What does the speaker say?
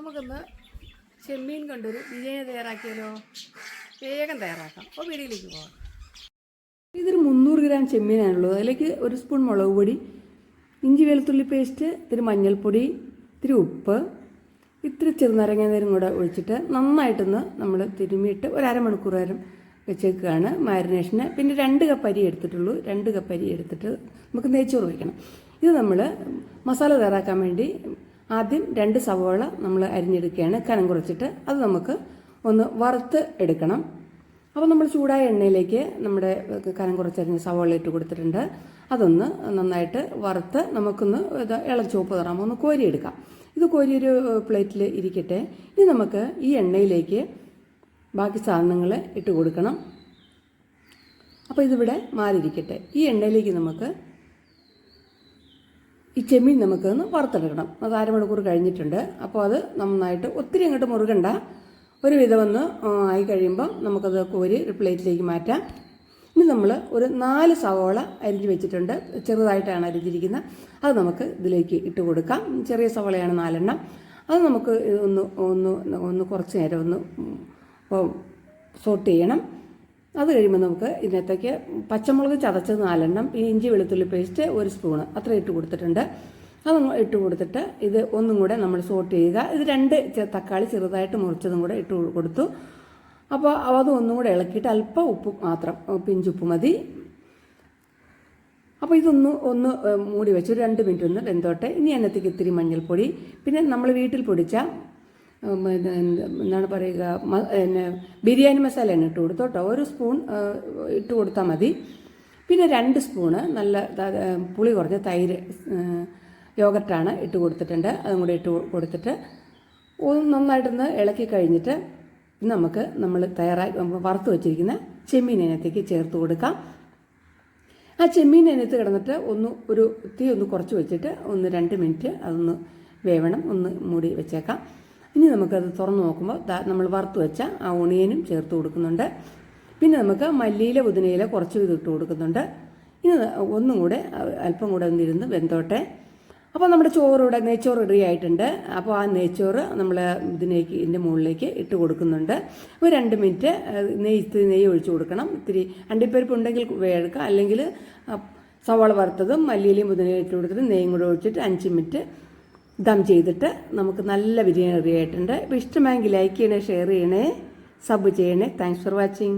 നമുക്കൊന്ന് ചെമ്മീൻ കൊണ്ടൊരു ബിരിയാണി തയ്യാറാക്കിയാലോ? വേഗം തയ്യാറാക്കാം. അപ്പോൾ വീഡിയോയിലേക്ക് പോകാം. ഇതൊരു 300 ഗ്രാം ചെമ്മീനാണുള്ളത്. അതിലേക്ക് 1 സ്പൂൺ മുളക് പൊടി, ഇഞ്ചി വെളുത്തുള്ളി പേസ്റ്റ്, ഇത്തിരി മഞ്ഞൾപ്പൊടി, ഇത്തിരി ഉപ്പ്, ഇത്തിരി ചെറുനാരങ്ങ നീരും കൂടെ ഒഴിച്ചിട്ട് നന്നായിട്ടൊന്ന് നമ്മൾ തിരുമ്മിയിട്ട് ഒരു അരമണിക്കൂർ നേരം വെച്ചേക്കുകയാണ് മാരിനേഷന്. പിന്നെ 2 കപ്പ് അരി എടുത്തിട്ടുള്ളൂ. 2 കപ്പ് അരി എടുത്തിട്ട് നമുക്ക് നെയ്ച്ചോറ് വയ്ക്കണം. ഇത് നമ്മൾ മസാല തയ്യാറാക്കാൻ വേണ്ടി ആദ്യം 2 സവോള നമ്മൾ അരിഞ്ഞെടുക്കുകയാണ് കനം കുറച്ചിട്ട്. അത് നമുക്ക് ഒന്ന് വറുത്ത് എടുക്കണം. അപ്പോൾ നമ്മൾ ചൂടായ എണ്ണയിലേക്ക് നമ്മുടെ കനം കുറച്ചരിഞ്ഞ് സവോള ഇട്ട് കൊടുത്തിട്ടുണ്ട്. അതൊന്ന് നന്നായിട്ട് വറുത്ത് നമുക്കൊന്ന് ഇളം ചുവപ്പ് നിറാമോ ഒന്ന് കോരിയെടുക്കാം. ഇത് കോരിയൊരു പ്ലേറ്റിൽ ഇരിക്കട്ടെ. ഇനി നമുക്ക് ഈ എണ്ണയിലേക്ക് ബാക്കി സാധനങ്ങൾ ഇട്ട് കൊടുക്കണം. അപ്പോൾ ഇതിവിടെ മാറിയിരിക്കട്ടെ. ഈ എണ്ണയിലേക്ക് നമുക്ക് ഈ ചെമ്മീൻ നമുക്കൊന്ന് വറുത്തെടുക്കണം. അത് അരമണിക്കൂർ കഴിഞ്ഞിട്ടുണ്ട്. അപ്പോൾ അത് നന്നായിട്ട് ഒത്തിരി അങ്ങോട്ട് മുറുകണ്ട, ഒരു വിധം ഒന്ന് ആയി കഴിയുമ്പോൾ നമുക്കത് കോരി ഒരു പ്ലേറ്റിലേക്ക് മാറ്റാം. ഇനി നമ്മൾ ഒരു 4 സവോള അരിഞ്ഞ് വെച്ചിട്ടുണ്ട്. ചെറുതായിട്ടാണ് അരിഞ്ഞിരിക്കുന്നത്. അത് നമുക്ക് ഇതിലേക്ക് ഇട്ട് കൊടുക്കാം. ചെറിയ സവോളയാണ് 4 എണ്ണം. അത് നമുക്ക് ഒന്ന് കുറച്ച് നേരം ഒന്ന് സോട്ട് ചെയ്യണം. അത് കഴിയുമ്പോൾ നമുക്ക് ഇതിനകത്തേക്ക് പച്ചമുളക് ചതച്ചത് 4 എണ്ണം, ഇഞ്ചി വെളുത്തുള്ളി പേസ്റ്റ് 1 സ്പൂണ് അത്ര ഇട്ട് കൊടുത്തിട്ടുണ്ട്. അത് ഇട്ട് കൊടുത്തിട്ട് ഇത് ഒന്നും കൂടെ നമ്മൾ സോട്ട് ചെയ്യുക. ഇത് 2 തക്കാളി ചെറുതായിട്ട് മുറിച്ചതും കൂടെ ഇട്ട് കൊടുത്തു. അപ്പോൾ അത് ഒന്നും കൂടെ ഇളക്കിയിട്ട് അല്പം ഉപ്പ് മാത്രം, പിഞ്ചുപ്പ് മതി. അപ്പോൾ ഒന്ന് മൂടി വെച്ച് ഒരു 2 മിനിറ്റ് ഒന്ന് വെന്തോട്ടെ. ഇനി അതിനകത്തേക്ക് ഇത്തിരി മഞ്ഞൾപ്പൊടി, പിന്നെ നമ്മൾ വീട്ടിൽ പൊടിച്ച എന്താണ് പറയുക ബിരിയാണി മസാലയാണ് ഇട്ട് കൊടുത്തു കേട്ടോ. 1 സ്പൂൺ ഇട്ട് കൊടുത്താൽ മതി. പിന്നെ 2 സ്പൂണ് നല്ല പുളി കുറഞ്ഞ തൈര് യോഗർട്ടാണ് ഇട്ട് കൊടുത്തിട്ടുണ്ട്. അതും കൂടി ഇട്ട് കൊടുത്തിട്ട് നന്നായിട്ടൊന്ന് ഇളക്കി കഴിഞ്ഞിട്ട് നമുക്ക് നമ്മൾ വറുത്ത് വെച്ചിരിക്കുന്ന ചെമ്മീനകത്തേക്ക് ചേർത്ത് കൊടുക്കാം. ആ ചെമ്മീനകത്ത് കിടന്നിട്ട് തീ ഒന്ന് കുറച്ച് വെച്ചിട്ട് 1-2 മിനിറ്റ് അതൊന്ന് വേവണം. ഒന്ന് മൂടി വെച്ചേക്കാം. ഇനി നമുക്കത് തുറന്ന് നോക്കുമ്പോൾ നമ്മൾ വറുത്ത് വെച്ച ആ ഒണിയനും ചേർത്ത് കൊടുക്കുന്നുണ്ട്. പിന്നെ നമുക്ക് മല്ലിയില പുതിനയില കുറച്ച് ഇട്ട് കൊടുക്കുന്നുണ്ട്. ഇനി ഒന്നും കൂടെ അല്പം കൂടെ ഒന്നിരുന്ന് വെന്തോട്ടെ. അപ്പോൾ നമ്മുടെ നെയ്ച്ചോറ് റെഡി ആയിട്ടുണ്ട്. അപ്പോൾ ആ നെയ്ച്ചോറ് നമ്മൾ ഇതിൻ്റെ മുകളിലേക്ക് ഇട്ട് കൊടുക്കുന്നുണ്ട്. ഒരു 2 മിനിറ്റ് നെയ്യ് ഒഴിച്ച് കൊടുക്കണം. ഇത്തിരി അണ്ടിപ്പരിപ്പ് ഉണ്ടെങ്കിൽ എടുക്കാം, അല്ലെങ്കിൽ സവാള വറുത്തതും മല്ലിയിലയും പുതിനയിലും ഇട്ട് കൊടുത്തിട്ട് നെയ്യും കൂടെ ഒഴിച്ചിട്ട് 5 മിനിറ്റ് ദം ചെയ്തിട്ട് നമുക്ക് നല്ല ബിരിയാണി റെഡി ആയിട്ടുണ്ട്. ഇപ്പോൾ ഇഷ്ടമായെങ്കിൽ ലൈക്ക് ചെയ്യണേ, ഷെയർ ചെയ്യണേ, സബ് ചെയ്യണേ. Thanks for watching.